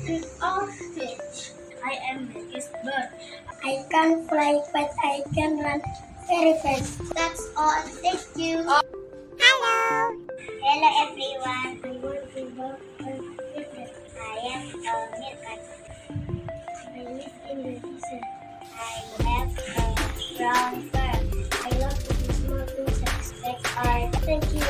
big ostrich. I am biggest bird. I can fly, but I can run very fast. That's all. Thank you. Hello. Hello everyone. I want to walk on Hebat. I am a meerkat. I live in the desert. I have a brown fur. I love to do small things like That are thank you.